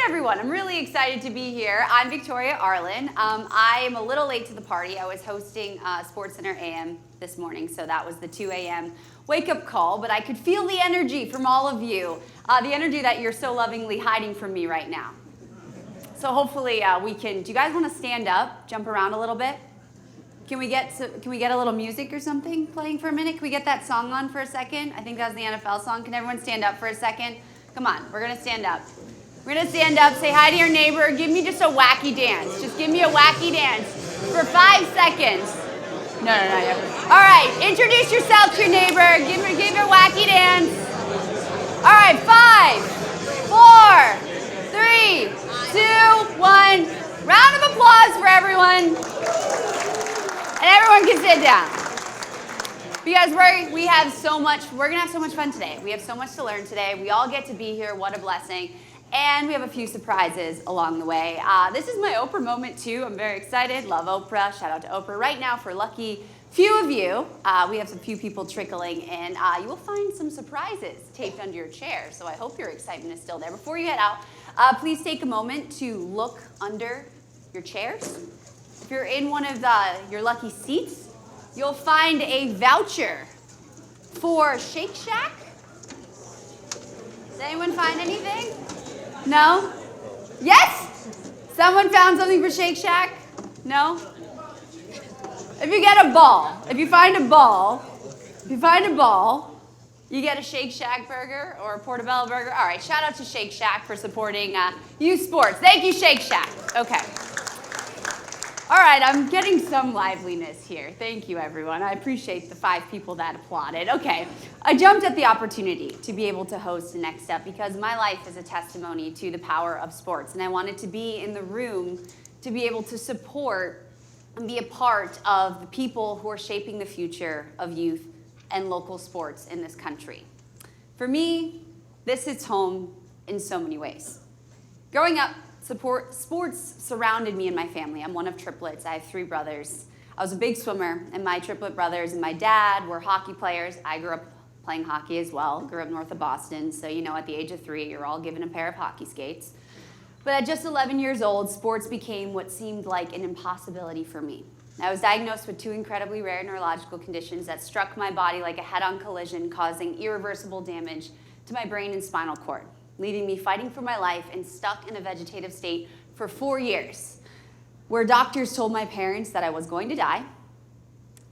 Everyone, I'm really excited to be here. I'm Victoria Arlen. I am a little late to the party. I was hosting SportsCenter AM this morning, so that was the 2 a.m. wake-up call, but I could feel the energy from all of you, the energy that you're so lovingly hiding from me right now. So hopefully we can, do you guys want to stand up, jump around a little bit? Can we get a little music or something playing for a minute? Can we get that song on for a second? I think that was the NFL song. Can everyone stand up for a second? Come on, we're going to stand up. We're going to stand up, say hi to your neighbor, give me just a wacky dance. Just give me a wacky dance for 5 seconds. No. All right, introduce yourself to your neighbor. Give her a wacky dance. All right, 5, 4, 3, 2, 1. Round of applause for everyone. And everyone can sit down. Because we're going to have so much fun today. We have so much to learn today. We all get to be here. What a blessing. And we have a few surprises along the way. This is my Oprah moment too. I'm very excited. Love Oprah. Shout out to Oprah. Right now, for lucky few of you, we have some few people trickling in. You will find some surprises taped under your chair. So I hope your excitement is still there. Before you head out, please take a moment to look under your chairs. If you're in one of your lucky seats, you'll find a voucher for Shake Shack. Does anyone find anything? No? Yes? Someone found something for Shake Shack? No? If you get a ball, if you find a ball, you get a Shake Shack burger or a Portobello burger. All right, shout out to Shake Shack for supporting youth sports. Thank you, Shake Shack. Okay. All right, I'm getting some liveliness here. Thank you, everyone. I appreciate the 5 people that applauded. Okay, I jumped at the opportunity to be able to host NextUp because my life is a testimony to the power of sports, and I wanted to be in the room to be able to support and be a part of the people who are shaping the future of youth and local sports in this country. For me, this hits home in so many ways. Growing up, sports surrounded me and my family. I'm one of triplets. I have 3 brothers. I was a big swimmer, and my triplet brothers and my dad were hockey players. I grew up playing hockey as well. Grew up north of Boston, so at the age of 3, you're all given a pair of hockey skates. But at just 11 years old, sports became what seemed like an impossibility for me. I was diagnosed with 2 incredibly rare neurological conditions that struck my body like a head-on collision, causing irreversible damage to my brain and spinal cord, leaving me fighting for my life and stuck in a vegetative state for 4 years, where doctors told my parents that I was going to die,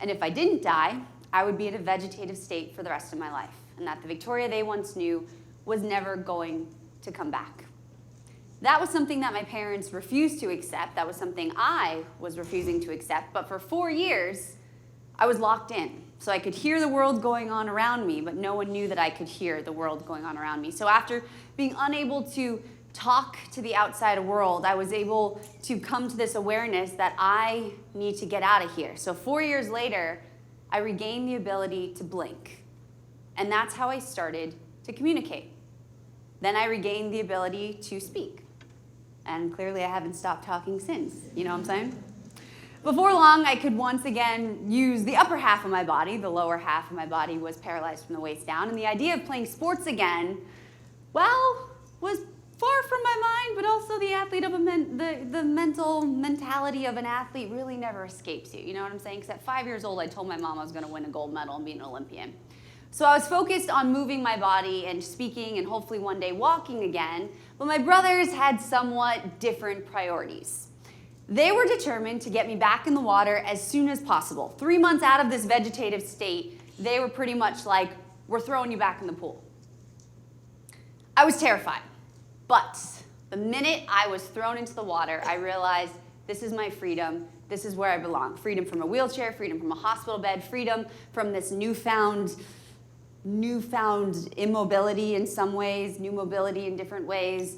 and if I didn't die, I would be in a vegetative state for the rest of my life, and that the Victoria they once knew was never going to come back. That was something that my parents refused to accept. That was something I was refusing to accept, but for 4 years, I was locked in. So I could hear the world going on around me, but no one knew that I could hear the world going on around me. So after being unable to talk to the outside world, I was able to come to this awareness that I need to get out of here. So 4 years later, I regained the ability to blink. And that's how I started to communicate. Then I regained the ability to speak. And clearly I haven't stopped talking since. You know what I'm saying? Before long, I could once again use the upper half of my body. The lower half of my body was paralyzed from the waist down. And the idea of playing sports again, well, was far from my mind, but also the athlete of the mentality of an athlete really never escapes you. You know what I'm saying? Because at 5 years old, I told my mom I was going to win a gold medal and be an Olympian. So I was focused on moving my body and speaking and hopefully one day walking again. But my brothers had somewhat different priorities. They were determined to get me back in the water as soon as possible. 3 months out of this vegetative state, they were pretty much like, we're throwing you back in the pool. I was terrified. But the minute I was thrown into the water, I realized this is my freedom. This is where I belong. Freedom from a wheelchair, freedom from a hospital bed, freedom from this newfound immobility in some ways, new mobility in different ways,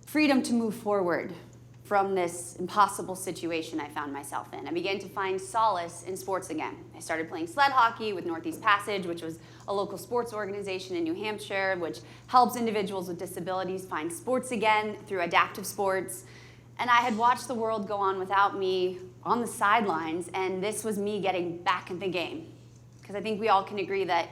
freedom to move forward, from this impossible situation I found myself in. I began to find solace in sports again. I started playing sled hockey with Northeast Passage, which was a local sports organization in New Hampshire, which helps individuals with disabilities find sports again through adaptive sports. And I had watched the world go on without me on the sidelines, and this was me getting back in the game. Because I think we all can agree that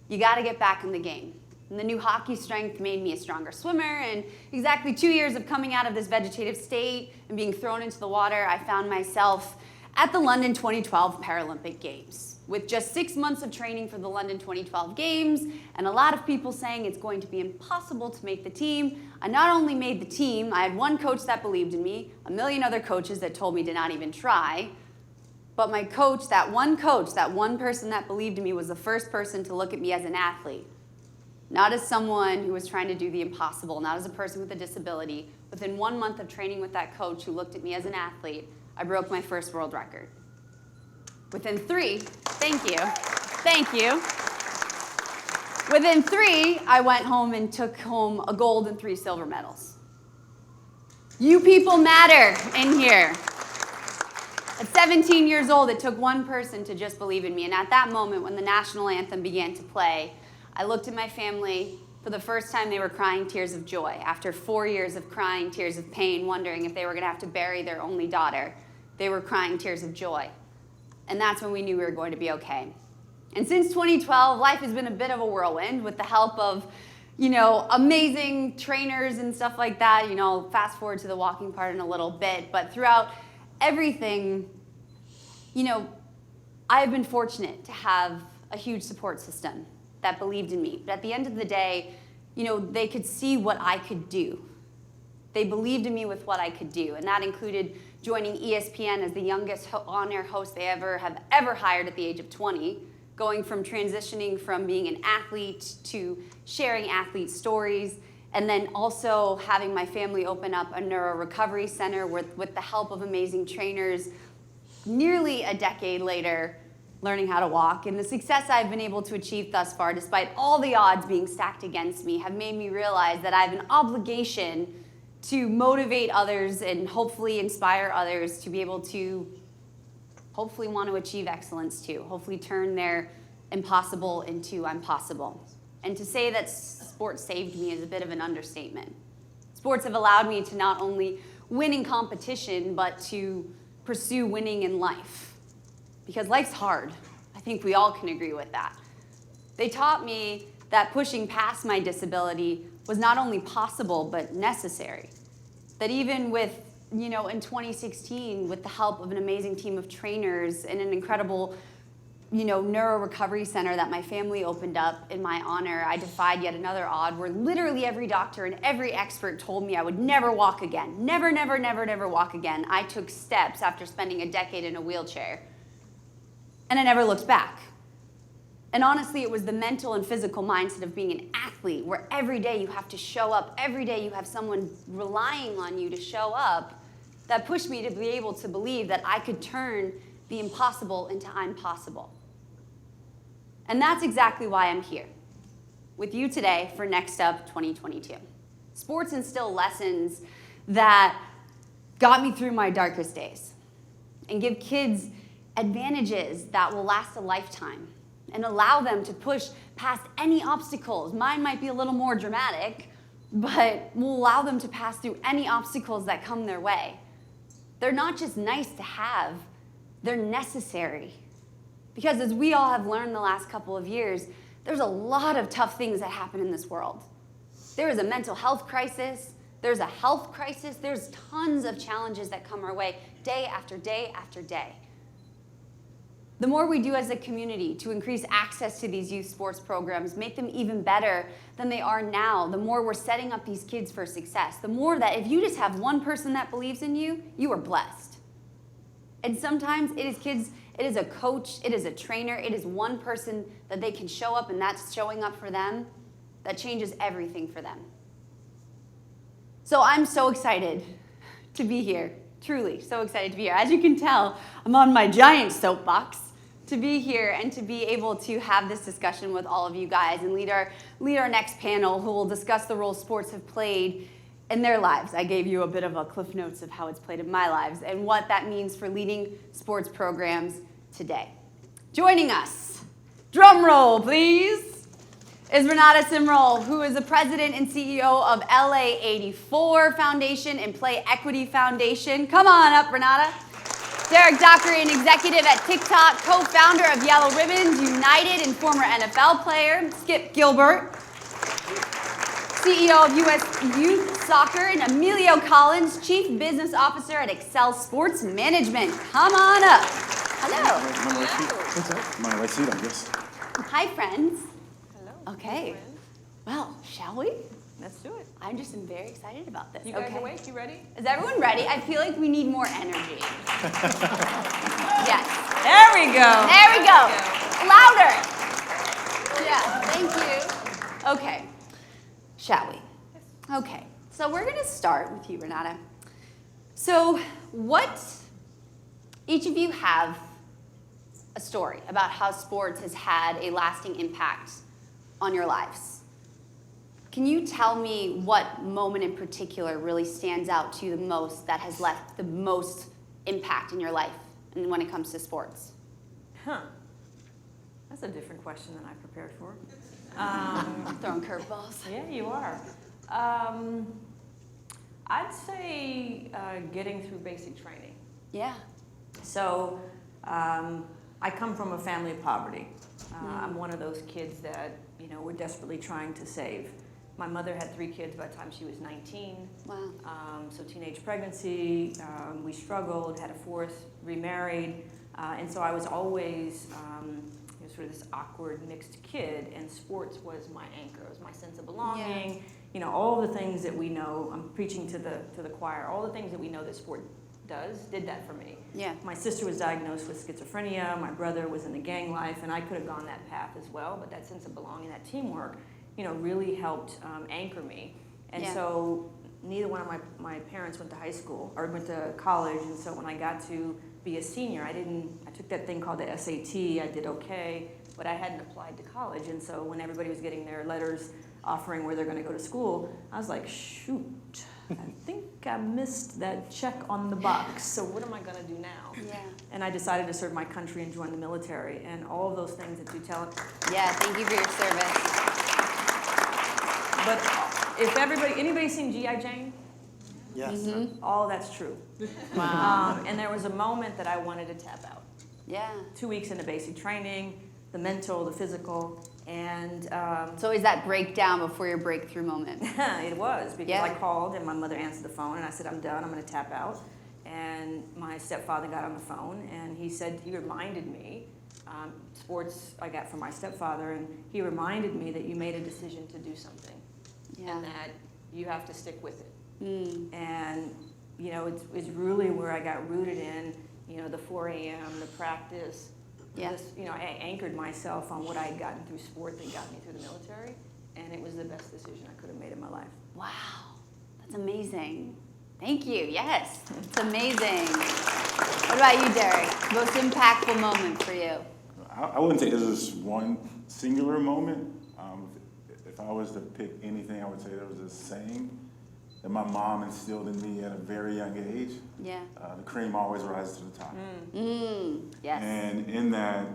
you gotta get back in the game. And the new hockey strength made me a stronger swimmer, and exactly 2 years of coming out of this vegetative state and being thrown into the water, I found myself at the London 2012 Paralympic Games. With just 6 months of training for the London 2012 Games, and a lot of people saying it's going to be impossible to make the team, I not only made the team, I had one coach that believed in me, a million other coaches that told me to not even try, but my coach, that one person that believed in me was the first person to look at me as an athlete. Not as someone who was trying to do the impossible, not as a person with a disability. Within 1 month of training with that coach who looked at me as an athlete, I broke my first world record. Within 3, thank you. Within 3, I went home and took home a gold and 3 silver medals. You people matter in here. At 17 years old, it took one person to just believe in me, and at that moment when the national anthem began to play, I looked at my family. For the first time, they were crying tears of joy. After 4 years of crying tears of pain, wondering if they were going to have to bury their only daughter, they were crying tears of joy. And that's when we knew we were going to be okay. And since 2012, life has been a bit of a whirlwind with the help of, amazing trainers and stuff like that. Fast forward to the walking part in a little bit. But throughout everything, I have been fortunate to have a huge support system that believed in me. But at the end of the day, they could see what I could do. They believed in me with what I could do, and that included joining ESPN as the youngest on-air host they have ever hired at the age of 20, going from transitioning from being an athlete to sharing athlete stories, and then also having my family open up a neuro recovery center with the help of amazing trainers nearly a decade later, learning how to walk. And the success I've been able to achieve thus far, despite all the odds being stacked against me, have made me realize that I have an obligation to motivate others and hopefully inspire others to be able to hopefully want to achieve excellence too, hopefully turn their impossible into I'm possible. And to say that sports saved me is a bit of an understatement. Sports have allowed me to not only win in competition, but to pursue winning in life. Because life's hard. I think we all can agree with that. They taught me that pushing past my disability was not only possible, but necessary. That even with, in 2016, with the help of an amazing team of trainers and an incredible, neuro recovery center that my family opened up in my honor, I defied yet another odd where literally every doctor and every expert told me I would never walk again. Never, never, never, never walk again. I took steps after spending a decade in a wheelchair. And I never looked back. And honestly, it was the mental and physical mindset of being an athlete where every day you have to show up, every day you have someone relying on you to show up, that pushed me to be able to believe that I could turn the impossible into I'm possible. And that's exactly why I'm here with you today for NextUp 2022. Sports instill lessons that got me through my darkest days and give kids advantages that will last a lifetime and allow them to push past any obstacles. Mine might be a little more dramatic, but will allow them to pass through any obstacles that come their way. They're not just nice to have, they're necessary. Because as we all have learned the last couple of years, there's a lot of tough things that happen in this world. There is a mental health crisis, there's a health crisis, there's tons of challenges that come our way day after day after day. The more we do as a community to increase access to these youth sports programs, make them even better than they are now, the more we're setting up these kids for success. The more that if you just have one person that believes in you, you are blessed. And sometimes it is kids, it is a coach, it is a trainer, it is one person that they can show up and that's showing up for them, that changes everything for them. So I'm so excited to be here, truly so excited to be here. As you can tell, I'm on my giant soapbox to be here and to be able to have this discussion with all of you guys and lead our next panel who will discuss the role sports have played in their lives. I gave you a bit of a cliff notes of how it's played in my lives and what that means for leading sports programs today. Joining us, drum roll please, is Renata Simrol, who is the president and CEO of LA84 Foundation and Play Equity Foundation. Come on up, Renata. Derek Dockery, an executive at TikTok, co-founder of Yellow Ribbons United and former NFL player. Skip Gilbert, CEO of US Youth Soccer, and Emilio Collins, Chief Business Officer at Excel Sports Management. Come on up. Hello. My right seat, I guess. Hi, friends. Hello. Okay. Well, shall we? Let's do it. I'm just very excited about this. You guys awake? You ready? Is everyone ready? I feel like we need more energy. Yes. There we go. There we go. Louder. Yeah, thank you. Okay. Shall we? Okay. So we're going to start with you, Renata. So each of you have a story about how sports has had a lasting impact on your lives. Can you tell me what moment in particular really stands out to you the most, that has left the most impact in your life and when it comes to sports? That's a different question than I prepared for. Throwing curveballs. Yeah, you are. I'd say getting through basic training. Yeah. So I come from a family of poverty. I'm one of those kids that, we're desperately trying to save. My mother had 3 kids by the time she was 19. Wow. So teenage pregnancy, we struggled, had a 4th, remarried, and so I was always sort of this awkward mixed kid, and sports was my anchor. It was my sense of belonging. Yeah. All the things that we know. I'm preaching to the choir. All the things that we know that sport did that for me. Yeah. My sister was diagnosed with schizophrenia. My brother was in the gang life, and I could have gone that path as well. But that sense of belonging, that teamwork, really helped anchor me. And so neither one of my parents went to high school or went to college. And so when I got to be a senior, I took that thing called the SAT. I did okay, but I hadn't applied to college. And so when everybody was getting their letters offering where they're going to go to school, I was like, shoot, I think I missed that check on the box. So what am I going to do now? Yeah. And I decided to serve my country and join the military. And all of those things that you tell. Yeah, thank you for your service. But if anybody seen G.I. Jane? Yes. Mm-hmm. All that's true. Wow. And there was a moment that I wanted to tap out. Yeah. 2 weeks into basic training, the mental, the physical, and So is that breakdown before your breakthrough moment? it was because Yeah. I called and my mother answered the phone and I said, I'm done, I'm going to tap out. And my stepfather got on the phone and he reminded me, sports I got from my stepfather, and he reminded me that you made a decision to do something. Yeah. And that you have to stick with it. Mm. And, it's really where I got rooted in, the 4 a.m., the practice. Yeah. I anchored myself on what I had gotten through sport that got me through the military, and it was the best decision I could have made in my life. Wow. That's amazing. Thank you. Yes. It's amazing. What about you, Derek? Most impactful moment for you? I wouldn't say there's just one singular moment. If I was to pick anything, I would say there was a saying that my mom instilled in me at a very young age. Yeah. The cream always rises to the top. Yes. And in that,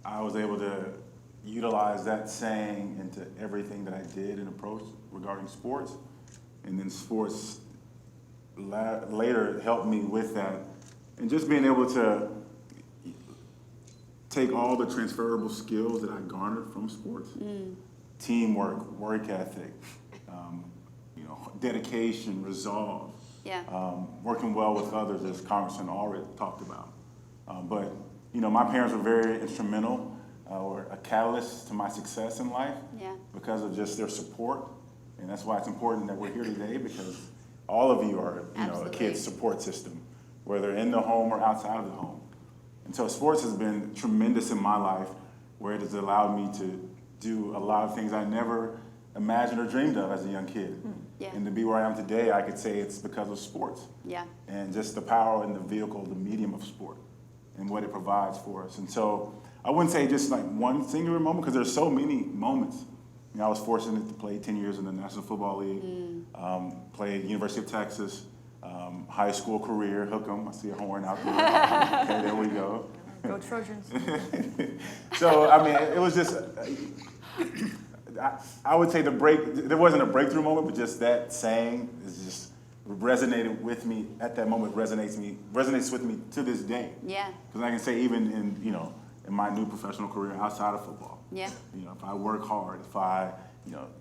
I was able to utilize that saying into everything that I did and approached regarding sports. And then sports later helped me with that. And just being able to take all the transferable skills that I garnered from sports, teamwork, work ethic, dedication, resolve, Yeah. working well with others, as Congressman already talked about. But my parents were very instrumental, or a catalyst to my success in life, Yeah. because of just their support. And that's why it's important that we're here today, because all of you are a Absolutely. kid's support system, whether in the home or outside of the home. And so sports has been tremendous in my life, where it has allowed me to do a lot of things I never imagined or dreamed of as a young kid. Yeah. And to be where I am today, I could say it's because of sports. Yeah. And just the power and the vehicle, the medium of sport, and what it provides for us. And so I wouldn't say just like one singular moment, because there's so many moments I was fortunate to play 10 years in the National Football League, played University of Texas, high school career, hook 'em. I see a horn out there. Okay, there we go. Go Trojans. So, I mean, it was just, I would say there wasn't a breakthrough moment, but just that saying is just resonated with me at that moment, resonates with me to this day. Yeah. Because I can say even in my new professional career outside of football. Yeah. If I work hard, if I,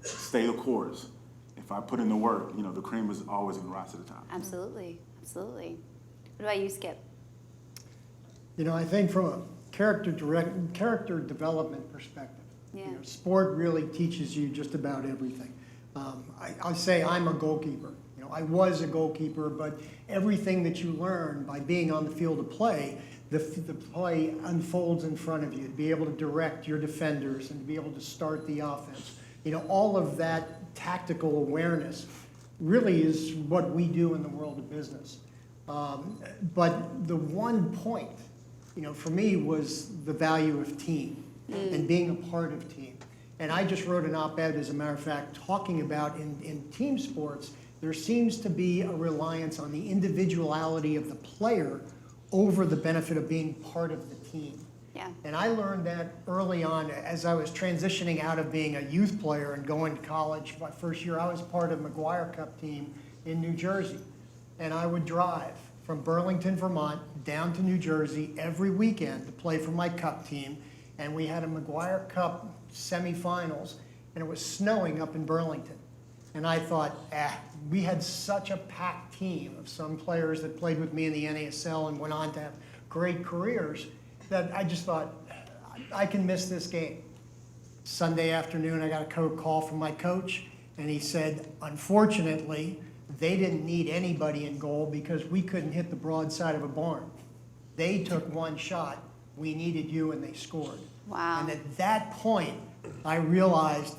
stay the course, if I put in the work, the cream is always going to rise to the top. Absolutely. Absolutely. What about you, Skip? I think from a character development perspective, Yeah. sport really teaches you just about everything. I say I'm a goalkeeper. I was a goalkeeper, but everything that you learn by being on the field of play, the play unfolds in front of you, to be able to direct your defenders and to be able to start the offense. All of that tactical awareness really is what we do in the world of business. But the one point, for me was the value of team and being a part of team. And I just wrote an op-ed, as a matter of fact, talking about in team sports, there seems to be a reliance on the individuality of the player over the benefit of being part of the team. Yeah. And I learned that early on as I was transitioning out of being a youth player and going to college. My first year, I was part of McGuire Cup team in New Jersey. And I would drive from Burlington, Vermont, down to New Jersey every weekend to play for my Cup team. And we had a McGuire Cup semifinals, and it was snowing up in Burlington. And I thought, we had such a packed team of some players that played with me in the NASL and went on to have great careers, that I just thought, I can miss this game. Sunday afternoon, I got a call from my coach, and he said, unfortunately, they didn't need anybody in goal because we couldn't hit the broadside of a barn. They took one shot, we needed you, and they scored. Wow. And at that point, I realized,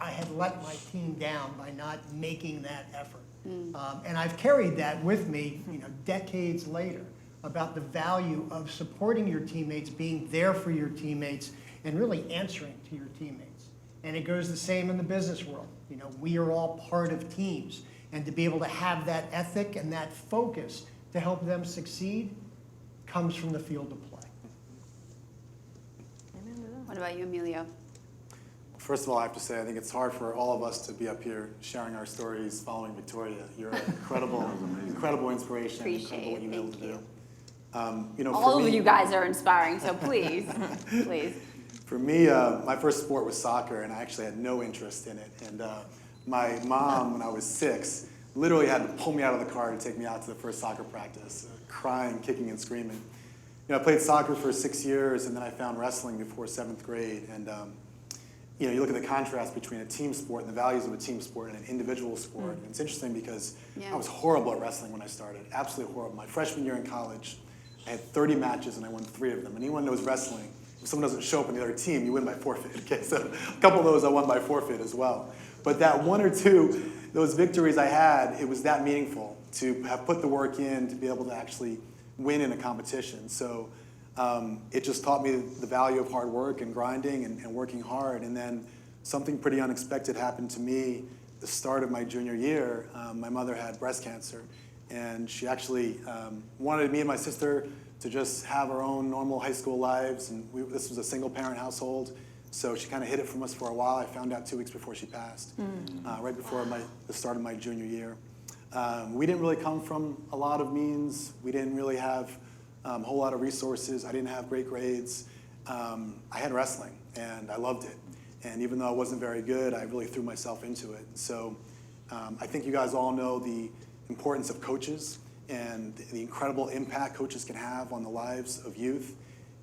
I had let my team down by not making that effort. And I've carried that with me, decades later, about the value of supporting your teammates, being there for your teammates, and really answering to your teammates. And it goes the same in the business world. We are all part of teams. And to be able to have that ethic and that focus to help them succeed comes from the field of play. What about you, Emilio? First of all, I have to say, I think it's hard for all of us to be up here sharing our stories following Victoria. You're an incredible inspiration. Appreciate incredible what you've been able to do. All of you guys are inspiring, so please, please. For me, my first sport was soccer, and I actually had no interest in it. And my mom, when I was 6, literally had to pull me out of the car to take me out to the first soccer practice, crying, kicking, and screaming. I played soccer for 6 years, and then I found wrestling before 7th grade. And you look at the contrast between a team sport and the values of a team sport and an individual sport. And it's interesting because I was horrible at wrestling when I started, absolutely horrible. My freshman year in college, I had 30 matches and I won 3 of them. And anyone knows wrestling, if someone doesn't show up on the other team, you win by forfeit. Okay, so a couple of those I won by forfeit as well. But that 1 or 2, those victories I had, it was that meaningful to have put the work in to be able to actually win in a competition. So it just taught me the value of hard work and grinding and working hard. And then something pretty unexpected happened to me the start of my junior year. My mother had breast cancer, and she actually wanted me and my sister to just have our own normal high school lives. And this was a single-parent household, so she kind of hid it from us for a while. I found out 2 weeks before she passed, right before the start of my junior year. We didn't really come from a lot of means. We didn't really have a whole lot of resources. I didn't have great grades. I had wrestling, and I loved it. And even though I wasn't very good, I really threw myself into it. So I think you guys all know the importance of coaches and the incredible impact coaches can have on the lives of youth.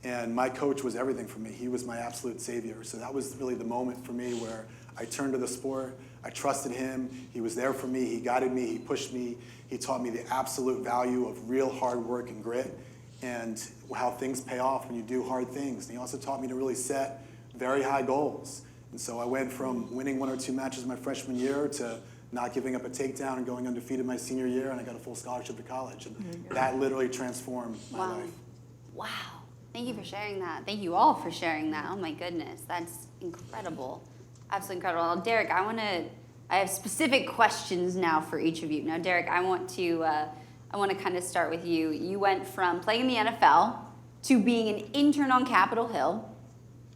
And my coach was everything for me. He was my absolute savior. So that was really the moment for me where I turned to the sport. I trusted him. He was there for me. He guided me. He pushed me. He taught me the absolute value of real hard work and grit and how things pay off when you do hard things. And he also taught me to really set very high goals. And so I went from winning 1 or 2 matches my freshman year to not giving up a takedown and going undefeated my senior year, and I got a full scholarship to college. And that literally transformed my life. Wow. Thank you for sharing that. Thank you all for sharing that. Oh my goodness, that's incredible. Absolutely incredible. Well, Derek, I have specific questions now for each of you. Now, Derek, I want to kind of start with you. You went from playing in the NFL to being an intern on Capitol Hill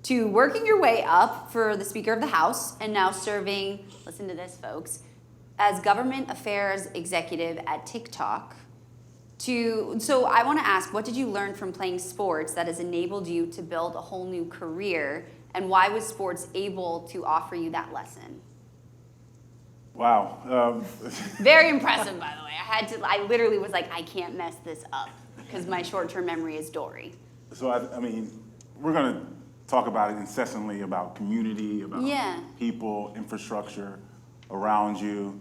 to working your way up for the Speaker of the House and now serving, listen to this, folks, as government affairs executive at TikTok. So I want to ask, what did you learn from playing sports that has enabled you to build a whole new career, and why was sports able to offer you that lesson? Wow. Very impressive, by the way. I literally was like, I can't mess this up because my short-term memory is Dory. So I mean, we're going to talk about it incessantly, about community, about people, infrastructure around you.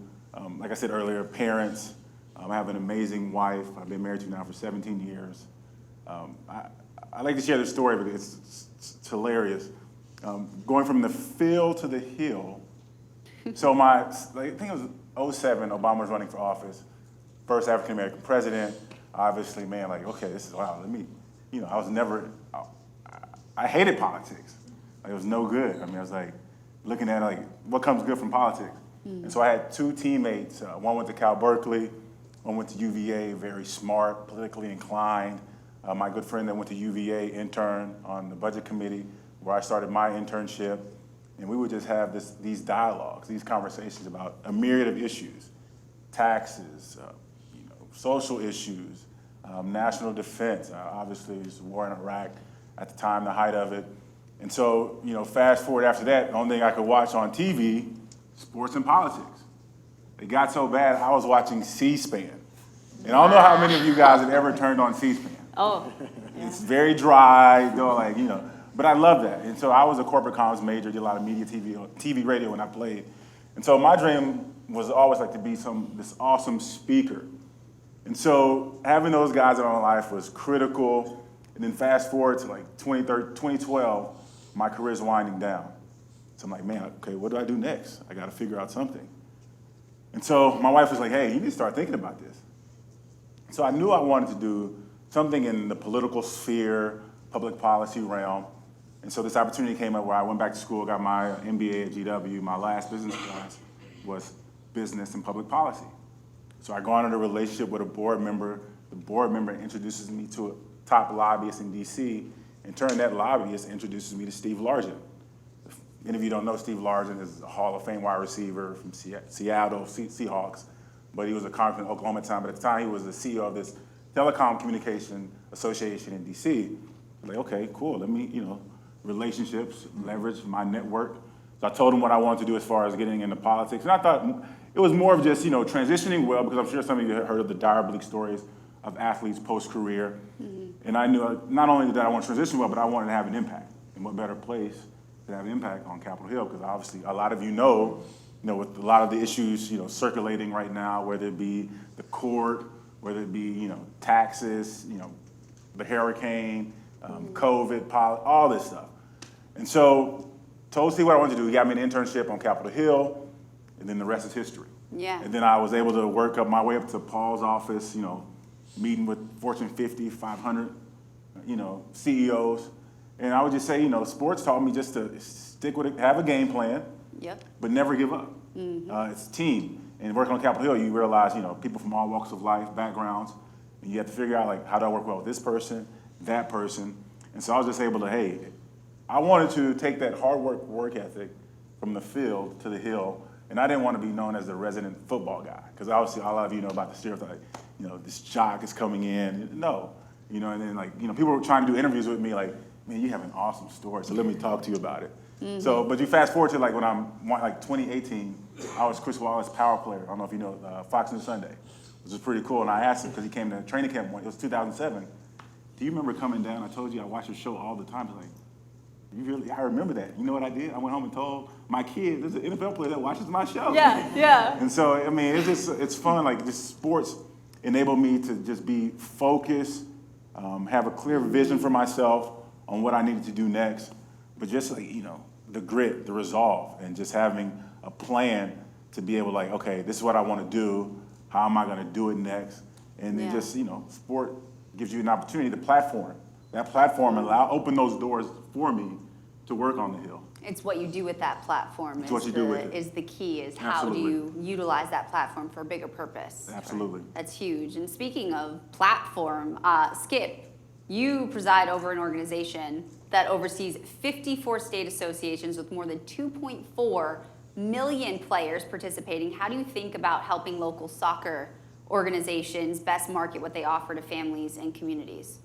Like I said earlier, parents. I have an amazing wife. I've been married to now for 17 years. I like to share this story, but it's hilarious. Going from the field to the hill. So I think it was 2007, Obama was running for office. First African-American president. Obviously, man, like, okay, this is, wow, I was never, I hated politics. Like, it was no good. I mean, I was like, looking at like, what comes good from politics? And so I had two teammates. One went to Cal Berkeley, one went to UVA, very smart, politically inclined. My good friend that went to UVA interned on the budget committee where I started my internship. And we would just have these dialogues, these conversations about a myriad of issues, taxes, social issues, national defense. Obviously, it was the war in Iraq at the time, the height of it. And so, fast forward after that, the only thing I could watch on TV, sports and politics. It got so bad, I was watching C-SPAN. And I don't know how many of you guys have ever turned on C-SPAN. Oh. It's very dry, but I love that. And so I was a corporate comms major, did a lot of media, TV, radio when I played. And so my dream was always like to be this awesome speaker. And so having those guys in my life was critical. And then fast forward to like 2012, my career's winding down. So I'm like, man, okay, what do I do next? I got to figure out something. And so my wife was like, hey, you need to start thinking about this. So I knew I wanted to do something in the political sphere, public policy realm. And so this opportunity came up where I went back to school, got my MBA at GW. My last business class was business and public policy. So I go into a relationship with a board member. The board member introduces me to a top lobbyist in DC. In turn, that lobbyist introduces me to Steve Largent. If any of you don't know, Steve Largent is a Hall of Fame wide receiver from Seattle Seahawks. But he was a congressman in Oklahoma at the time. But at the time, he was the CEO of this telecom communication association in DC. I'm like, okay, cool. Let me, relationships, leverage my network. So I told him what I wanted to do as far as getting into politics. And I thought it was more of just, transitioning well, because I'm sure some of you have heard of the dire, bleak stories of athletes post-career. And I knew not only did I want to transition well, but I wanted to have an impact. And what better place to have an impact on Capitol Hill? Because obviously a lot of you know, with a lot of the issues, circulating right now, whether it be the court, whether it be, taxes, the hurricane, COVID, all this stuff. And so told Steve what I wanted to do. He got me an internship on Capitol Hill, and then the rest is history. Yeah. And then I was able to work up my way up to Paul's office, meeting with Fortune 50, 500, CEOs. And I would just say, sports taught me just to stick with it, have a game plan, but never give up. It's a team. And working on Capitol Hill, you realize, people from all walks of life, backgrounds, and you have to figure out, like, how do I work well with this person, that person. And so I was just able to, hey, I wanted to take that hard work ethic from the field to the hill, and I didn't want to be known as the resident football guy, because obviously a lot of you know about the stereotype, this jock is coming in. No, and then people were trying to do interviews with me, like, man, you have an awesome story, so let me talk to you about it. So, but you fast forward to when I'm 2018, I was Chris Wallace's power player. I don't know if you know Fox News Sunday, which was pretty cool. And I asked him, because he came to training camp it was 2007. Do you remember coming down? I told you I watch your show all the time. He's like, you really? I remember that. You know what I did? I went home and told my kid, there's an NFL player that watches my show. Yeah. And so, I mean, it's fun. Just sports enabled me to just be focused, have a clear vision for myself on what I needed to do next. But just the grit, the resolve, and just having a plan to be able okay, this is what I want to do. How am I going to do it next? And then just, sport gives you an opportunity to platform. That platform open those doors for me to work on the hill. It's what you do with that platform It's what you do with it. is the key, is how do you utilize that platform for a bigger purpose. Absolutely. That's huge. And speaking of platform, Skip, you preside over an organization that oversees 54 state associations with more than 2.4 million players participating. How do you think about helping local soccer organizations best market what they offer to families and communities?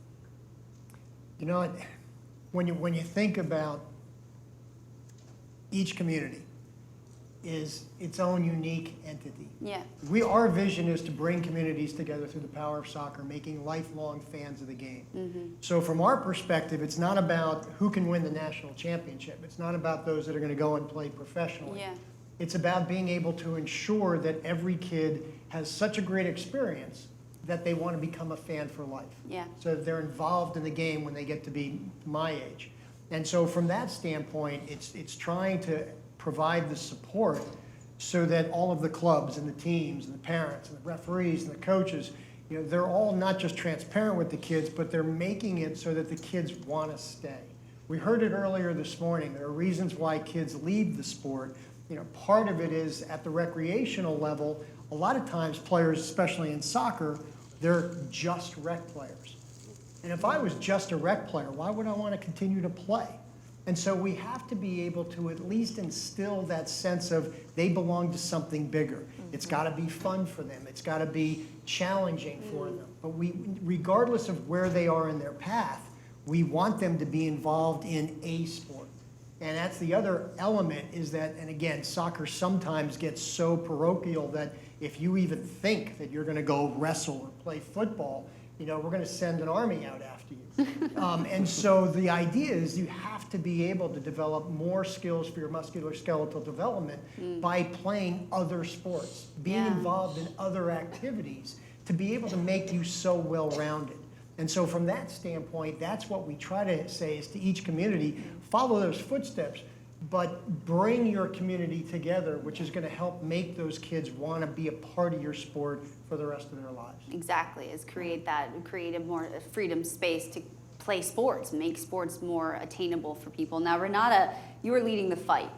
You know, when you think about each community is its own unique entity. Yeah. Our vision is to bring communities together through the power of soccer, making lifelong fans of the game. Mm-hmm. So from our perspective, it's not about who can win the national championship. It's not about those that are going to go and play professionally. Yeah. It's about being able to ensure that every kid has such a great experience that they want to become a fan for life. Yeah. So that they're involved in the game when they get to be my age. And so from that standpoint, it's trying to provide the support so that all of the clubs and the teams and the parents and the referees and the coaches, they're all not just transparent with the kids, but they're making it so that the kids want to stay. We heard it earlier this morning. There are reasons why kids leave the sport. Part of it is at the recreational level. A lot of times players, especially in soccer, they're just rec players. And if I was just a rec player, why would I want to continue to play? And so we have to be able to at least instill that sense of they belong to something bigger. Mm-hmm. It's got to be fun for them. It's got to be challenging for them. But regardless of where they are in their path, we want them to be involved in a sport. And that's the other element is that, and again, soccer sometimes gets so parochial that if you even think that you're going to go wrestle or play football, we're going to send an army out after you. And so the idea is you have to be able to develop more skills for your musculoskeletal development by playing other sports, being involved in other activities to be able to make you so well-rounded. And so from that standpoint, that's what we try to say is to each community, follow those footsteps, but bring your community together, which is going to help make those kids want to be a part of your sport for the rest of their lives. Exactly, is create a more freedom space to play sports, make sports more attainable for people. Now, Renata, you are leading the fight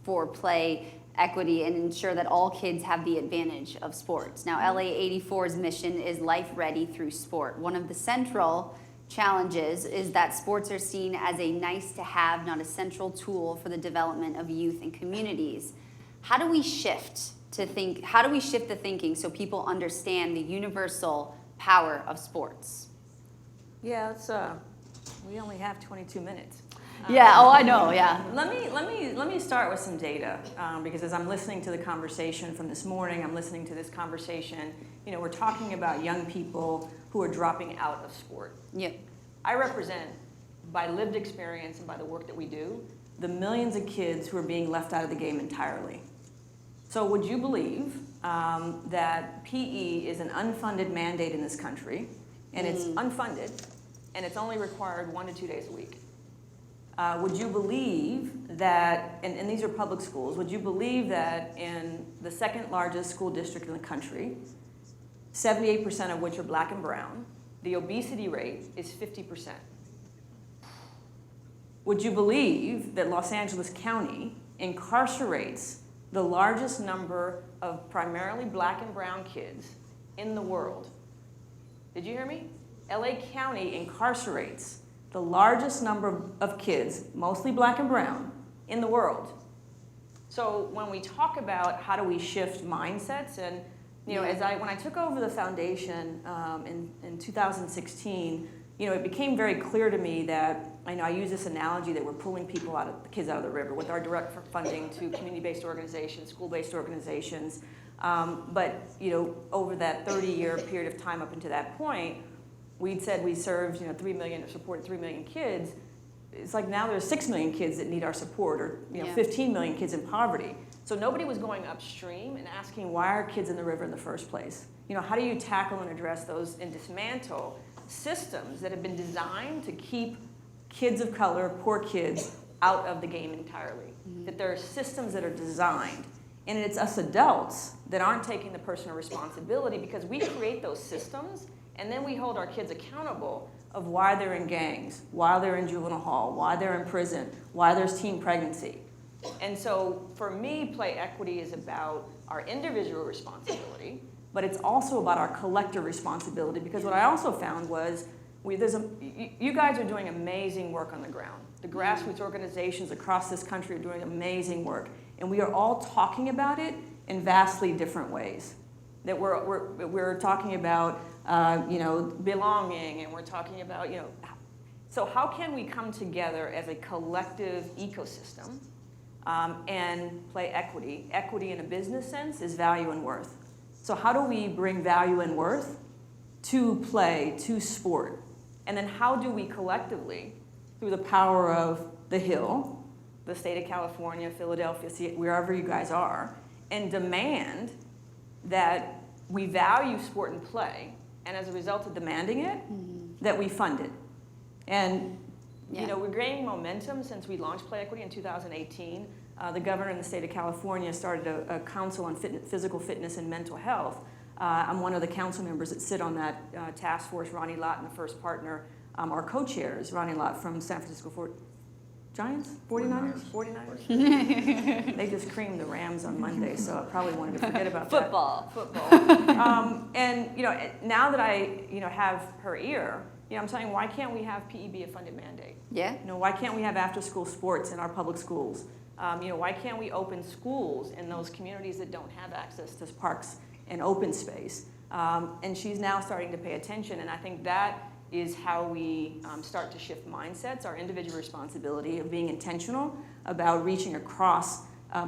for play equity and ensure that all kids have the advantage of sports. Now, LA 84's mission is life ready through sport. One of the central challenges is that sports are seen as a nice to have, not a central tool for the development of youth and communities. How do we shift the thinking so people understand the universal power of sports? Yeah, we only have 22 minutes. Yeah, I know, yeah. Let me start with some data, because as I'm listening to the conversation from this morning, I'm listening to this conversation, we're talking about young people who are dropping out of sport. Yep. I represent, by lived experience and by the work that we do, the millions of kids who are being left out of the game entirely. So would you believe that PE is an unfunded mandate in this country, and it's unfunded, and it's only required 1 to 2 days a week? Would you believe that, and these are public schools, would you believe that in the second largest school district in the country, 78% of which are black and brown, the obesity rate is 50%? Would you believe that Los Angeles County incarcerates the largest number of primarily black and brown kids in the world? Did you hear me? LA County incarcerates the largest number of kids, mostly black and brown, in the world. So when we talk about how do we shift mindsets, and when I took over the foundation in 2016, it became very clear to me that I use this analogy that we're pulling kids out of the river with our direct funding to community-based organizations, school-based organizations. But over that 30-year period of time up until that point, we'd said we served 3 million or supported 3 million kids. It's like now there's 6 million kids that need our support, or 15 million kids in poverty. So nobody was going upstream and asking why are kids in the river in the first place? How do you tackle and address those and dismantle systems that have been designed to keep kids of color, poor kids, out of the game entirely? That there are systems that are designed, and it's us adults that aren't taking the personal responsibility, because we create those systems and then we hold our kids accountable of why they're in gangs, why they're in juvenile hall, why they're in prison, why there's teen pregnancy. And so for me, play equity is about our individual responsibility, but it's also about our collective responsibility, because what I also found was you guys are doing amazing work on the ground. The grassroots organizations across this country are doing amazing work, and we are all talking about it in vastly different ways. That we're talking about belonging, and we're talking about so how can we come together as a collective ecosystem and play equity? Equity in a business sense is value and worth. So how do we bring value and worth to play, to sport? And then how do we collectively, through the power of the Hill, the state of California, Philadelphia, wherever you guys are, and demand that we value sport and play, and as a result of demanding it, that we fund it. And we're gaining momentum since we launched Play Equity in 2018. The governor in the state of California started a council on physical fitness and mental health. I'm one of the council members that sit on that task force. Ronnie Lott and the first partner are co-chairs. Ronnie Lott from San Francisco Giants? 49ers? They just creamed the Rams on Monday, so I probably wanted to forget about Football. And now that I have her ear, I'm saying, why can't we have PE be a funded mandate? Yeah. Why can't we have after-school sports in our public schools? Why can't we open schools in those communities that don't have access to parks and open space? And she's now starting to pay attention, and I think that is how we start to shift mindsets, our individual responsibility of being intentional about reaching across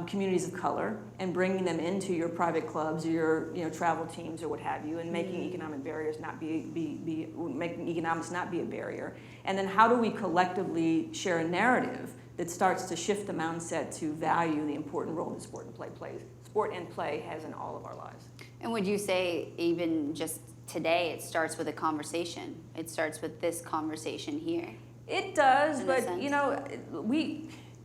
communities of color and bringing them into your private clubs or your travel teams or what have you, and making economic barriers making economics not be a barrier. And then how do we collectively share a narrative that starts to shift the mindset to value the important role that sport and play has in all of our lives. And would you say even just today it starts with a conversation? It starts with this conversation here. It does, In a but sense.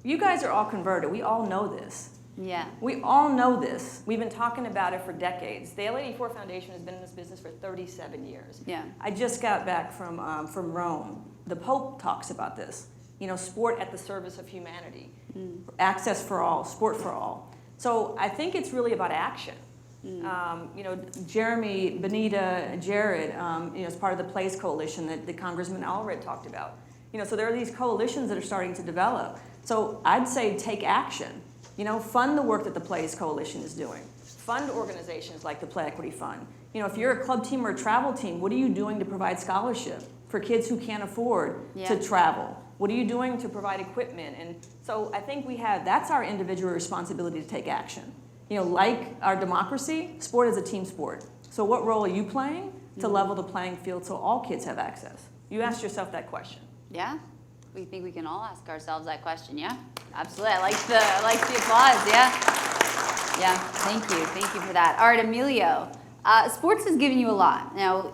you guys are all converted. We all know this. Yeah. We all know this. We've been talking about it for decades. The LA84 Foundation has been in this business for 37 years. Yeah. I just got back from Rome. The Pope talks about this. Sport at the service of humanity, access for all, sport for all. So I think it's really about action. Jeremy, Benita, Jared, as part of the Plays Coalition that the Congressman Allred talked about. So there are these coalitions that are starting to develop. So I'd say take action. Fund the work that the Plays Coalition is doing. Fund organizations like the Play Equity Fund. If you're a club team or a travel team, what are you doing to provide scholarship for kids who can't afford to travel? What are you doing to provide equipment? And so I think that's our individual responsibility to take action. Like our democracy, sport is a team sport. So what role are you playing to level the playing field so all kids have access? You ask yourself that question. Yeah. We think we can all ask ourselves that question, yeah? Absolutely. I like the applause, yeah? Yeah, thank you for that. All right, Emilio, sports has given you a lot. Now,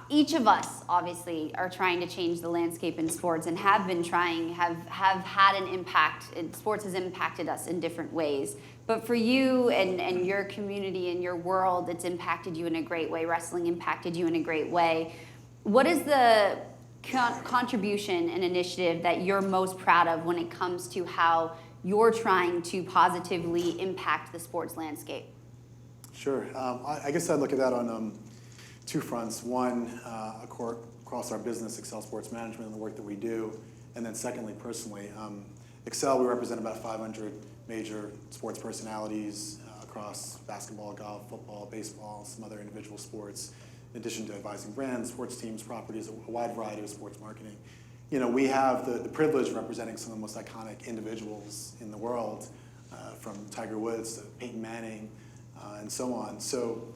each of us obviously are trying to change the landscape in sports and have been trying, have had an impact. Sports has impacted us in different ways. But for you and your community and your world, it's impacted you in a great way. Wrestling impacted you in a great way. What is the contribution and initiative that you're most proud of when it comes to how you're trying to positively impact the sports landscape? Sure. I guess I'd look at that on two fronts. One, across our business, Excel Sports Management, and the work that we do. And then secondly, personally, Excel, we represent about 500 major sports personalities across basketball, golf, football, baseball, some other individual sports, in addition to advising brands, sports teams, properties, a wide variety of sports marketing. We have the privilege of representing some of the most iconic individuals in the world, from Tiger Woods to Peyton Manning, and so on. So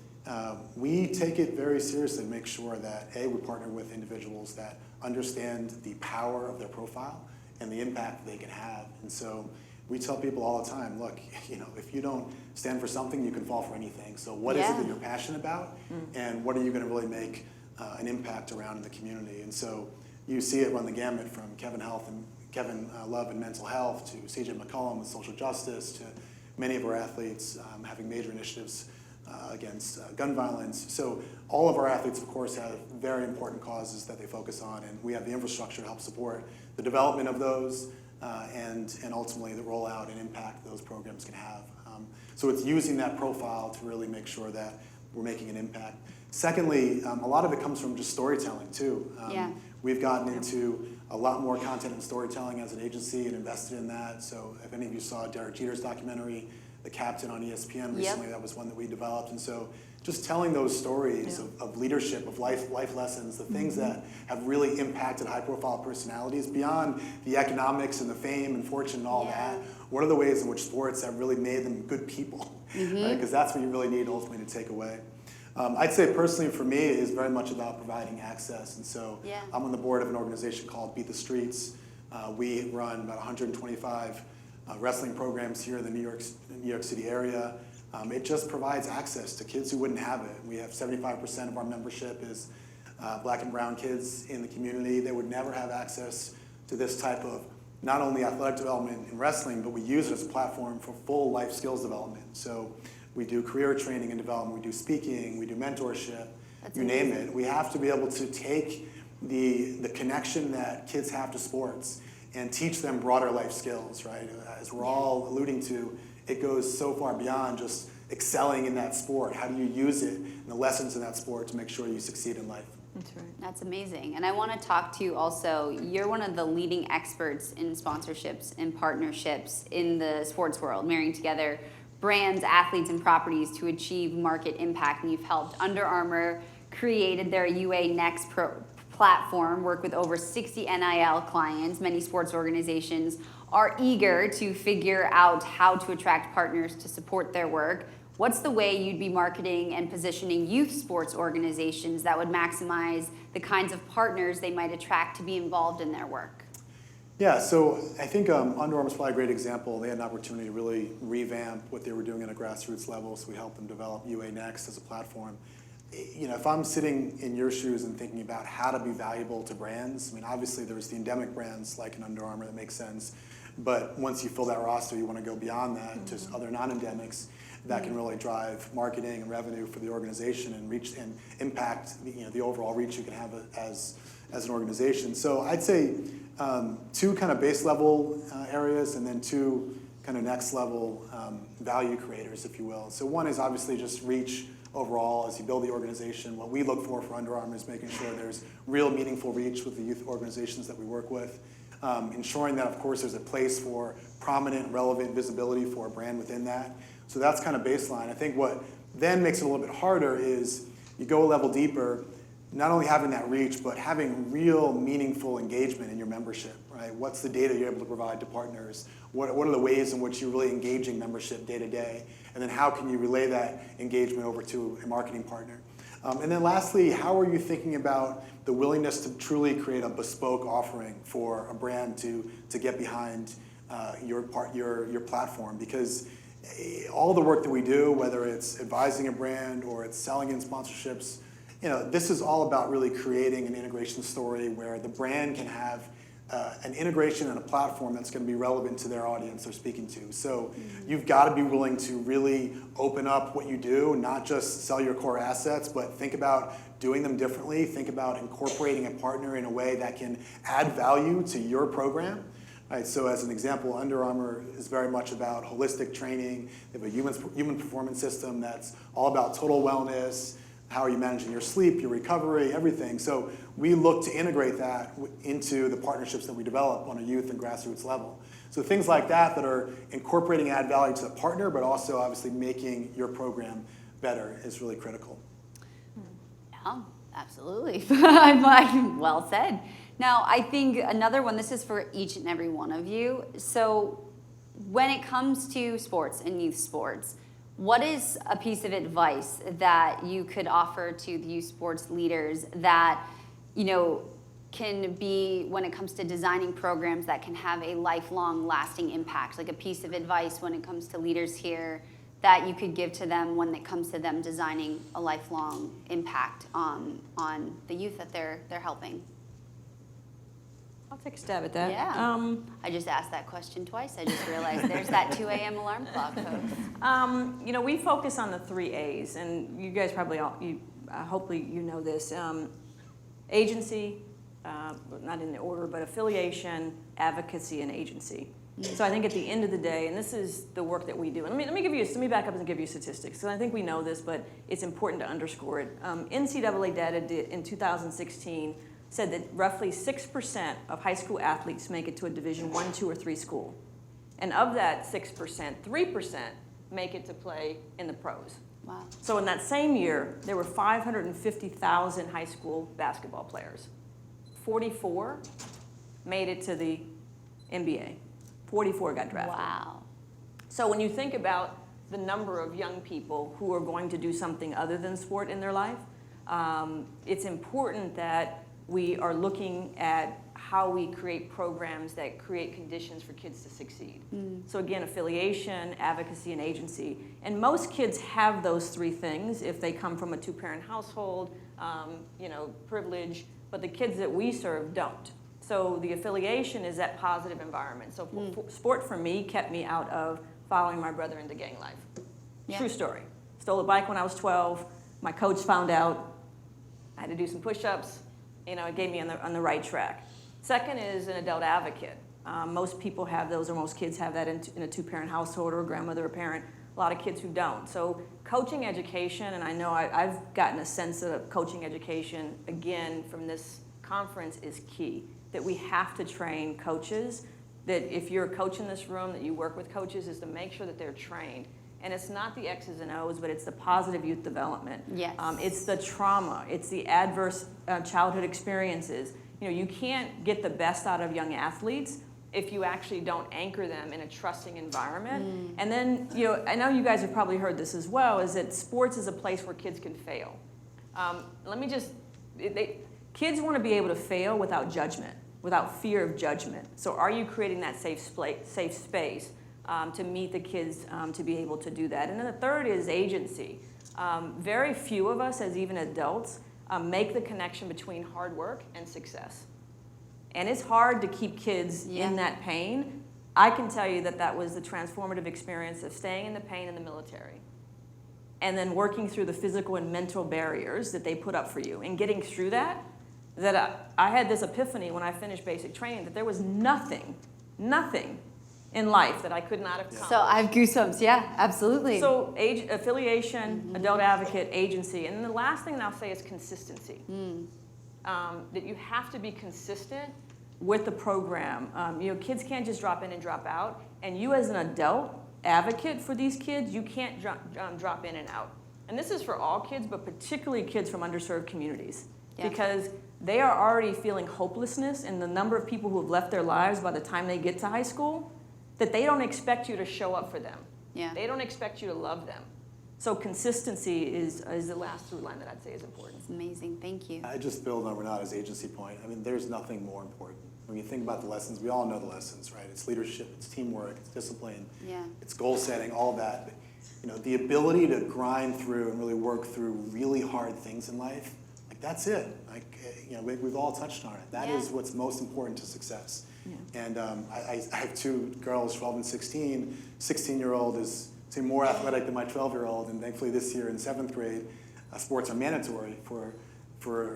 we take it very seriously to make sure that, A, we partner with individuals that understand the power of their profile and the impact they can have. And so we tell people all the time, look, if you don't stand for something, you can fall for anything. So what is it that you're passionate about, and what are you going to really make an impact around in the community? And so you see it run the gamut from Kevin Love and mental health, to CJ McCollum with social justice, to many of our athletes having major initiatives against gun violence. So all of our athletes, of course, have very important causes that they focus on, and we have the infrastructure to help support the development of those and ultimately the rollout and impact those programs can have. So it's using that profile to really make sure that we're making an impact. Secondly, a lot of it comes from just storytelling too. We've gotten into a lot more content and storytelling as an agency and invested in that. So if any of you saw Derek Jeter's documentary, The Captain on ESPN recently, that was one that we developed. And so just telling those stories of leadership, of life lessons, the things that have really impacted high-profile personalities beyond the economics and the fame and fortune and all that. What are the ways in which sports have really made them good people? Right? Because that's what you really need ultimately to take away. I'd say personally for me it is very much about providing access. And so I'm on the board of an organization called Beat the Streets. We run about 125 wrestling programs here in the New York City area. It just provides access to kids who wouldn't have it. We have 75% of our membership is black and brown kids in the community. They would never have access to this type of not only athletic development in wrestling, but we use it as a platform for full life skills development. So we do career training and development, we do speaking, we do mentorship, you name it. We have to be able to take the connection that kids have to sports and teach them broader life skills, right? As we're all alluding to, it goes so far beyond just excelling in that sport. How do you use it and the lessons in that sport to make sure you succeed in life? That's right. That's amazing. And I want to talk to you also, you're one of the leading experts in sponsorships and partnerships in the sports world, marrying together brands, athletes, and properties to achieve market impact. And you've helped Under Armour created their UA Next platform, work with over 60 NIL clients. Many sports organizations are eager to figure out how to attract partners to support their work. What's the way you'd be marketing and positioning youth sports organizations that would maximize the kinds of partners they might attract to be involved in their work? Yeah, so I think Under Armour's probably a great example. They had an opportunity to really revamp what they were doing at a grassroots level, so we helped them develop UA Next as a platform. You know, if I'm sitting in your shoes and thinking about how to be valuable to brands, I mean, obviously there's the endemic brands like an Under Armour that makes sense, but once you fill that roster, you want to go beyond that to other non-endemics that can really drive marketing and revenue for the organization and reach and impact the overall reach you can have as an organization. So I'd say two kind of base level areas and then two kind of next level value creators, if you will. So one is obviously just reach overall as you build the organization. What we look for Under Armour is making sure there's real meaningful reach with the youth organizations that we work with. Ensuring that, of course, there's a place for prominent, relevant visibility for a brand within that. So that's kind of baseline. I think what then makes it a little bit harder is you go a level deeper, not only having that reach, but having real meaningful engagement in your membership, right? What's the data you're able to provide to partners? What are the ways in which you're really engaging membership day to day? And then how can you relay that engagement over to a marketing partner? And then lastly, how are you thinking about the willingness to truly create a bespoke offering for a brand to get behind your platform? Because all the work that we do, whether it's advising a brand or it's selling in sponsorships, this is all about really creating an integration story where the brand can have an integration and a platform that's going to be relevant to their audience they're speaking to. So you've got to be willing to really open up what you do, not just sell your core assets, but think about doing them differently. Think about incorporating a partner in a way that can add value to your program. Right, so as an example, Under Armour is very much about holistic training. They have a human performance system that's all about total wellness. How are you managing your sleep, your recovery, everything. So we look to integrate that into the partnerships that we develop on a youth and grassroots level. So things like that are incorporating add value to the partner, but also obviously making your program better is really critical. Yeah, absolutely. Well said. Now, I think another one, this is for each and every one of you. So when it comes to sports and youth sports, what is a piece of advice that you could offer to the youth sports leaders that, can be when it comes to designing programs that can have a lifelong lasting impact? Like a piece of advice when it comes to leaders here that you could give to them when it comes to them designing a lifelong impact on the youth that they're helping? I'll take a stab at that. Yeah. I just asked that question twice. I just realized there's that 2 a.m. alarm clock, folks. You know, we focus on the 3 A's, and you guys probably all, hopefully you know this. Agency, not in the order, but affiliation, advocacy, and agency. So I think at the end of the day, and this is the work that we do, and let me back up and give you statistics, because I think we know this, but it's important to underscore it. NCAA data in 2016 said that roughly 6% of high school athletes make it to a Division I, II, or III school. And of that 6%, 3% make it to play in the pros. Wow. So in that same year, there were 550,000 high school basketball players. 44 made it to the NBA. 44 got drafted. Wow. So when you think about the number of young people who are going to do something other than sport in their life, it's important that we are looking at how we create programs that create conditions for kids to succeed. So again, affiliation, advocacy, and agency. And most kids have those 3 things if they come from a 2-parent household, privilege, but the kids that we serve don't. So the affiliation is that positive environment. So sport for me kept me out of following my brother into gang life. Yeah. True story. Stole a bike when I was 12. My coach found out. I had to do some push-ups. It gave me on the right track. Second is an adult advocate. Most people have those, or most kids have that in a 2-parent household, or a grandmother or parent. A lot of kids who don't. So coaching education, and I know I've gotten a sense of coaching education, again, from this conference, is key. That we have to train coaches, that if you're a coach in this room, that you work with coaches, is to make sure that they're trained. And it's not the X's and O's, but it's the positive youth development. Yes. It's the trauma. It's the adverse childhood experiences. You can't get the best out of young athletes if you actually don't anchor them in a trusting environment. And then, I know you guys have probably heard this as well, is that sports is a place where kids can fail. Kids want to be able to fail without judgment, without fear of judgment. So are you creating that safe space to meet the kids to be able to do that? And then the third is agency. Very few of us, as even adults, make the connection between hard work and success. And it's hard to keep kids in that pain. I can tell you that was the transformative experience of staying in the pain in the military, and then working through the physical and mental barriers that they put up for you, and getting through that I had this epiphany when I finished basic training, that there was nothing in life that I could not have accomplished. So I have goosebumps. Yeah, absolutely. So affiliation, adult advocate, agency. And then the last thing I'll say is consistency. That you have to be consistent with the program. Kids can't just drop in and drop out. And you as an adult advocate for these kids, you can't drop in and out. And this is for all kids, but particularly kids from underserved communities. Yeah. Because they are already feeling hopelessness, and the number of people who have left their lives by the time they get to high school, that they don't expect you to show up for them. Yeah. They don't expect you to love them. So consistency is the last through line that I'd say is important. It's amazing. Thank you. I just build on Renata's agency point. There's nothing more important. When you think about the lessons, we all know the lessons, right? It's leadership, it's teamwork, it's discipline, it's goal setting, all that. The ability to grind through and really work through really hard things in life, that's it. We've all touched on it. That is what's most important to success. Yeah. And I have 2 girls, 12 and 16. 16-year-old is more athletic than my 12-year-old, and thankfully this year in 7th grade, sports are mandatory for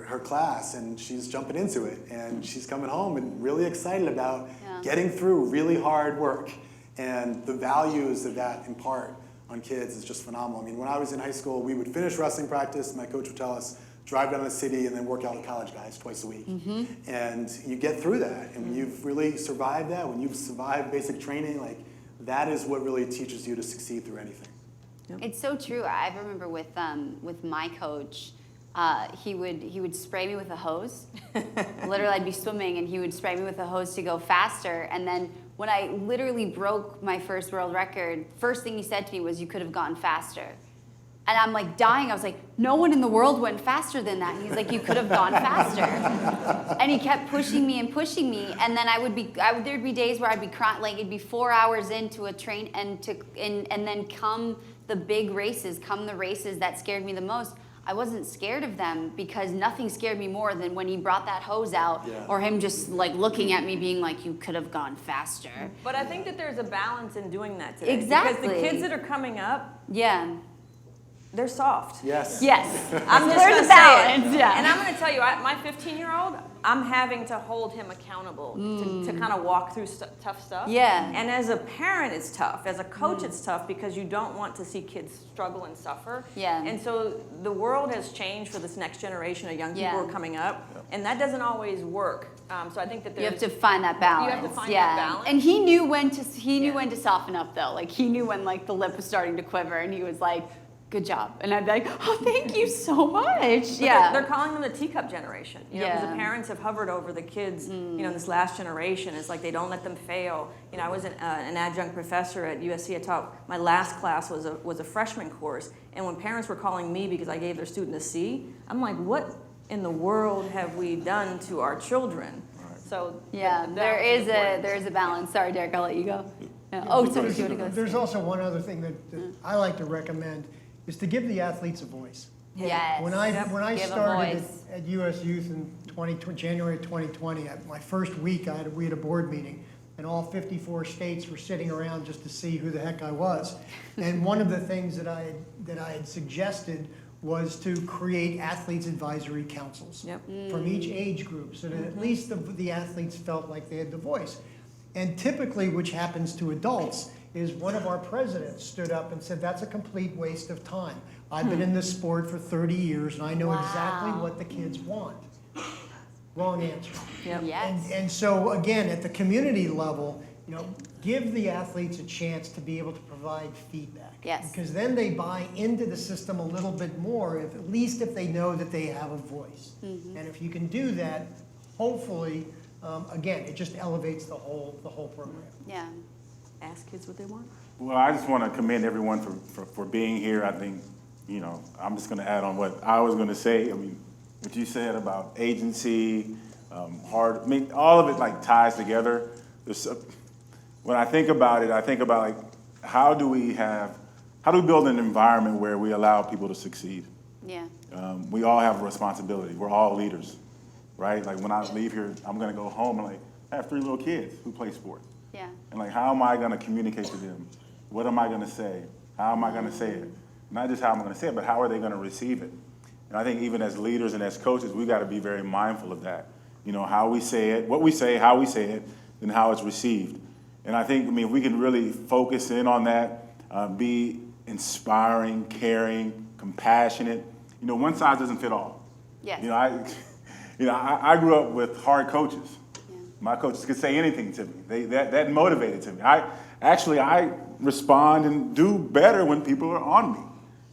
her class, and she's jumping into it. And she's coming home and really excited about getting through really hard work. And the values that impart on kids is just phenomenal. When I was in high school, we would finish wrestling practice, my coach would tell us, drive down to the city and then work out with college guys twice a week. And you get through that. And when you've really survived that, when you've survived basic training, that is what really teaches you to succeed through anything. Yep. It's so true. I remember with my coach, he would spray me with a hose. Literally, I'd be swimming and he would spray me with a hose to go faster. And then when I literally broke my first world record, first thing he said to me was, "You could have gone faster." And I'm dying. I was like, no one in the world went faster than that. And he's like, you could have gone faster. And he kept pushing me. And then there'd be days where I'd be crying, it'd be 4 hours into a train, and then come the big races, come the races that scared me the most, I wasn't scared of them because nothing scared me more than when he brought that hose out Yeah. or him just like looking at me being like, you could have gone faster. But I think that there's a balance in doing that today. Exactly. Because the kids that are coming up, Yeah. they're soft. Yes. Yes. I'm just There's gonna a say balance, it. yeah. And I'm going to tell you, my 15-year-old, I'm having to hold him accountable to kind of walk through tough stuff. Yeah. And as a parent, it's tough. As a coach, it's tough because you don't want to see kids struggle and suffer. Yeah. And so the world has changed for this next generation of young people Yeah. who are coming up, and that doesn't always work. So I think that You there's have to find that balance. You have to find yeah. that balance. And he knew when to Yeah. when to soften up though. Like he knew when like the lip was starting to quiver and he was like, good job. And I'd be like, oh, thank you so much. But Yeah. they're calling them the teacup generation. You know, because Yeah. the parents have hovered over the kids. You know, this last generation. It's like they don't let them fail. You know, I was an adjunct professor at USC. I taught my last class was a freshman course, and when parents were calling me because I gave their student a C, I'm like, what in the world have we done to our children? So Yeah, the there balance is important. a balance. Sorry, Derek, I'll let you go. Yeah. Oh, sorry, There's, do you want to go? there's also one other thing that I like to recommend is to give the athletes a voice. Yes. When I Give a started voice. at US Youth in January 2020, my first week we had a board meeting, and all 54 states were sitting around just to see who the heck I was. And one of the things that I had suggested was to create athletes advisory councils Yep. from each age group, so that at least the athletes felt like they had the voice. And typically, which happens to adults, is one of our presidents stood up and said, that's a complete waste of time. I've been in this sport for 30 years and I know exactly Wow. what the kids want. Wrong answer. Yep. Yes. And so again, at the community level, you know, give the athletes a chance to be able to provide feedback. Yes. Because then they buy into the system a little bit more, at least if they know that they have a voice. Mm-hmm. And if you can do that, hopefully, again, it just elevates the whole program. Yeah. Ask kids what they want. Well, I just want to commend everyone for being here. I think, you know, I'm just going to add on what I was going to say. I mean, what you said about agency, I mean, all of it like ties together. When I think about it, I think about like, how do we build an environment where we allow people to succeed? Yeah. We all have a responsibility. We're all leaders, right? Like when I leave here, I'm going to go home and like, I have 3 little kids who play sports. Yeah. And like, how am I going to communicate to them? What am I going to say? How am I going to say it? Not just how I'm going to say it, but how are they going to receive it? And I think even as leaders and as coaches, we got to be very mindful of that. You know, how we say it, what we say, how we say it, and how it's received. And I think, I mean, if we can really focus in on that, be inspiring, caring, compassionate. You know, one size doesn't fit all. Yes. You know, I grew up with hard coaches. Yeah. My coaches could say anything to me. That motivated to me. I respond and do better when people are on me.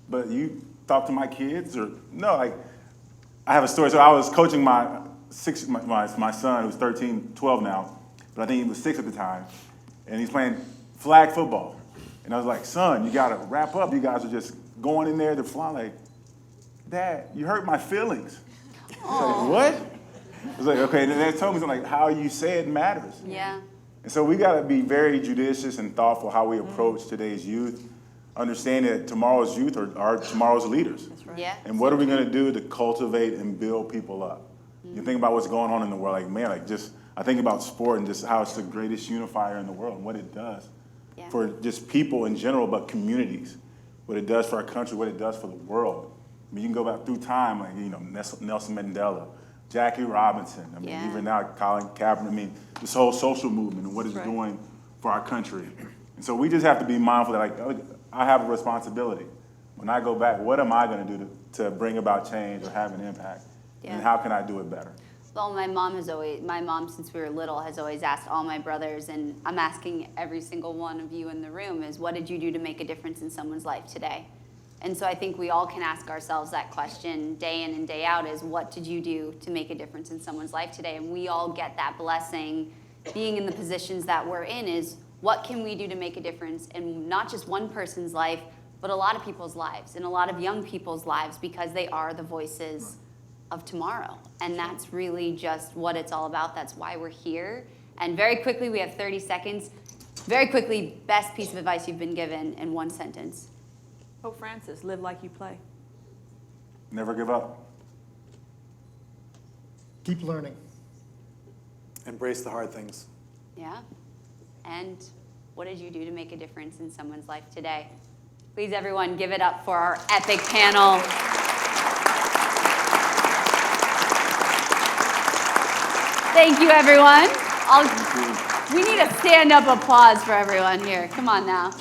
But you talk to my kids or no, like I have a story. So I was coaching my son who's 13, 12 now, but I think he was 6 at the time, and he's playing flag football. And I was like, son, you gotta wrap up. You guys are just going in there to fly. Like, Dad, you hurt my feelings. I was like, what? I was like, okay, and then they told me something like, how you say it matters. Yeah. And so we got to be very judicious and thoughtful how we approach today's youth, understanding that tomorrow's youth are tomorrow's leaders. That's right. Yeah. And what are we going to do to cultivate and build people up? You think about what's going on in the world, like, man, like just, I think about sport and just how it's the greatest unifier in the world and what it does Yeah. for just people in general, but communities, what it does for our country, what it does for the world. I mean, you can go back through time, like, you know, Nelson Mandela, Jackie Robinson, I mean, Yeah. even now Colin Kaepernick, I mean, this whole social movement and what it's Right. doing for our country. And so we just have to be mindful that, like, I have a responsibility. When I go back, what am I going to do to bring about change or have an impact? Yeah. And how can I do it better? Well, my mom, since we were little, has always asked all my brothers, and I'm asking every single one of you in the room, is what did you do to make a difference in someone's life today? And so I think we all can ask ourselves that question day in and day out is, what did you do to make a difference in someone's life today? And we all get that blessing being in the positions that we're in is, what can we do to make a difference in not just one person's life, but a lot of people's lives and a lot of young people's lives, because they are the voices of tomorrow. And that's really just what it's all about. That's why we're here. And very quickly, we have 30 seconds. Very quickly, best piece of advice you've been given in one sentence. Pope Francis, live like you play. Never give up. Keep learning. Embrace the hard things. Yeah. And what did you do to make a difference in someone's life today? Please, everyone, give it up for our epic panel. Thank you, everyone. We need a stand-up applause for everyone here. Come on now.